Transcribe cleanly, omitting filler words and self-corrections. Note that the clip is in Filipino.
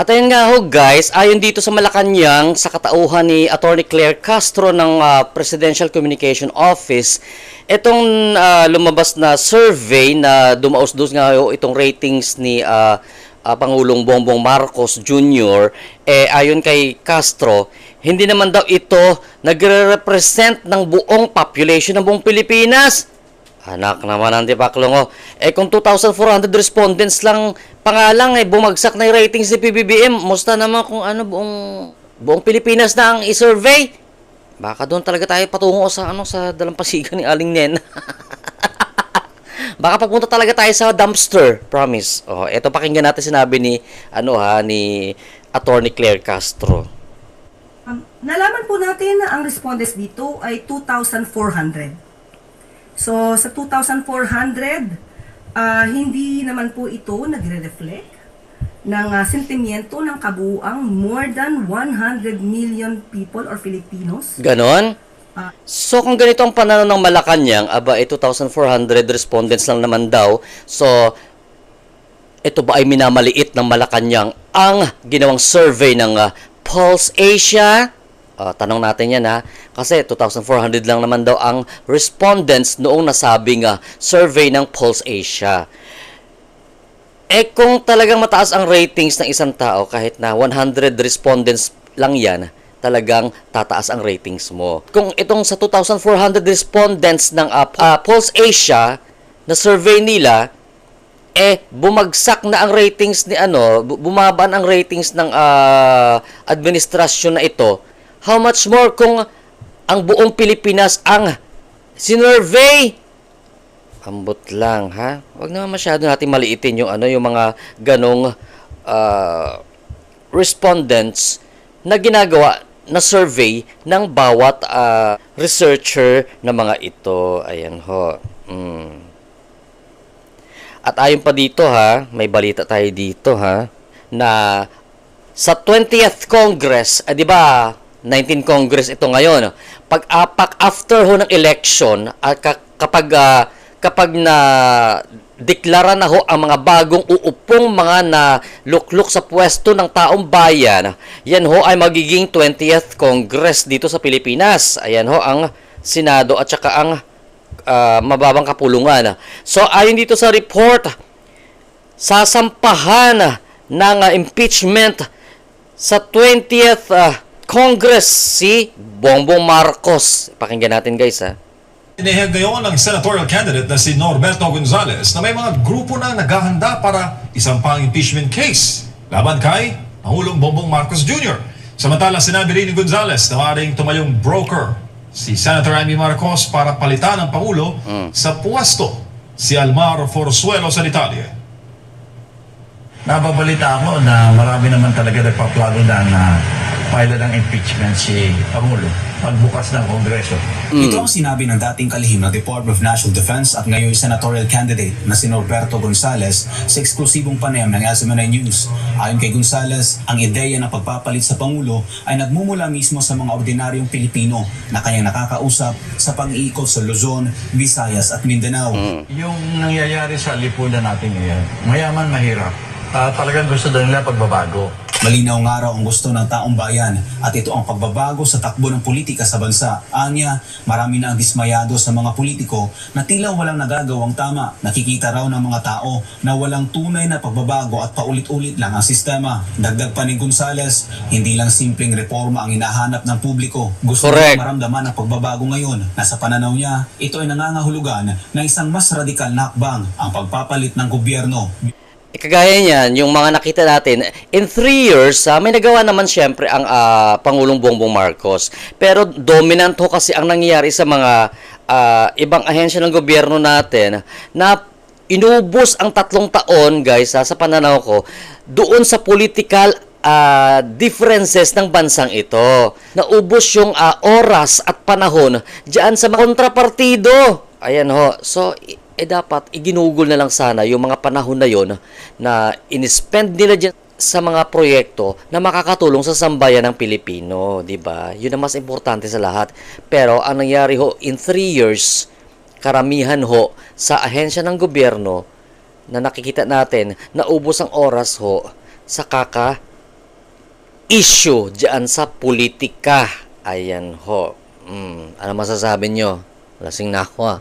At ayun nga ho guys, ayon dito sa Malacanang sa katauhan ni Attorney Claire Castro ng Presidential Communication Office, itong lumabas na survey na dumaos-dos nga ho itong ratings ni Pangulong Bongbong Marcos Jr. Ayon kay Castro, hindi naman daw ito nagre-represent ng buong population ng buong Pilipinas. Anak naman ang tipaklong. Kung 2,400 respondents lang pangalang bumagsak na yung ratings ni PBBM, musta naman kung ano buong Pilipinas na ang i-survey? Baka doon talaga tayo patungo sa sa dalampasigan ni Aling Nena. Baka papunta talaga tayo sa dumpster, promise. Ito pakinggan natin sinabi ni ni Attorney Claire Castro. Nalaman po natin na ang respondents dito ay 2,400. So, sa 2,400, hindi naman po ito nagre-reflect ng sentimiento ng kabuuang more than 100 million people or Filipinos. Ganon? So, kung ganito ang pananaw ng Malacanang, 2,400 respondents lang naman daw. So, ito ba ay minamaliit ng Malacanang ang ginawang survey ng Pulse Asia? Tanong natin yan kasi 2,400 lang naman daw ang respondents noong nasabing survey ng Pulse Asia. Kung talagang mataas ang ratings ng isang tao, kahit na 100 respondents lang yan, talagang tataas ang ratings mo. Kung itong sa 2,400 respondents ng Pulse Asia na survey nila, bumagsak na ang ratings ni bumaba ang ratings ng administrasyon na ito, how much more kung ang buong Pilipinas ang sinurvey? Ambot lang, ha? Huwag naman masyado natin maliitin yung yung mga ganong respondents na ginagawa na survey ng bawat researcher na mga ito. Ayan ho. At ayon pa dito may balita tayo dito na sa 20th Congress, di ba, 19 Congress ito ngayon. Pag after ho ng election, kapag na deklara na ho ang mga bagong uupong mga na lukluk sa pwesto ng taong bayan, yan ho ay magiging 20th Congress dito sa Pilipinas. Ayan ho ang Senado at saka ang mababang kapulungan. So ayon dito sa report, sasampahan ng impeachment sa 20th Congress si Bongbong Marcos. Pakinggan natin guys Inihag ngayon ng senatorial candidate na si Norberto Gonzales na may mga grupo na naghahanda para isampang impeachment case laban kay Pangulong Bongbong Marcos Jr. Samantala sinabi rin ni Gonzales na maaaring tumayong broker si Senator Amy Marcos para palitan ang Pangulo sa puwesto si Almar Forzuelo sa Italia. Nababalita ako na marami naman talaga nagpaplano na file ng impeachment si Pangulo pagbukas ng Kongreso. Ito ang sinabi ng dating kalihim ng Department of National Defense at ngayon senatorial candidate na si Norberto Gonzales sa eksklusibong panayam ng SMNI News. Ayon kay Gonzales, ang ideya ng pagpapalit sa Pangulo ay nagmumula mismo sa mga ordinaryong Pilipino na kanyang nakakausap sa pang-iikot sa Luzon, Visayas at Mindanao. Yung nangyayari sa lipunan natin ngayon, mayaman mahirap. Talagang gusto daw nila pagbabago. Malinaw nga raw ang gusto ng taong bayan at ito ang pagbabago sa takbo ng politika sa bansa. Anya, marami na ang dismayado sa mga politiko na tila walang nagagawang tama. Nakikita raw ng mga tao na walang tunay na pagbabago at paulit-ulit lang ang sistema. Dagdag pa ni Gonzales, hindi lang simpleng reforma ang hinahanap ng publiko. Gusto niya maramdaman ang pagbabago ngayon na sa pananaw niya, ito ay nangangahulugan ng isang mas radikal na hakbang, ang pagpapalit ng gobyerno. Kagaya niyan, yung mga nakita natin, in 3 years, may nagawa naman syempre ang Pangulong Bongbong Marcos. Pero dominant ho kasi ang nangyayari sa mga ibang ahensya ng gobyerno natin na inubos ang 3 taon, guys, sa pananaw ko, doon sa political differences ng bansang ito. Naubos yung oras at panahon diyan sa mga kontrapartido. Ayan ho. So, dapat iginugol na lang sana yung mga panahon na yon na in-spend nila dyan sa mga proyekto na makakatulong sa sambayan ng Pilipino, di ba? Yun ang mas importante sa lahat. Pero ang nangyari ho in 3 years, karamihan ho sa ahensya ng gobyerno na nakikita natin, naubos ang oras ho sa issue diyan sa politika. Ayan ho. Ano masasabi nyo? Lasing na ako ah.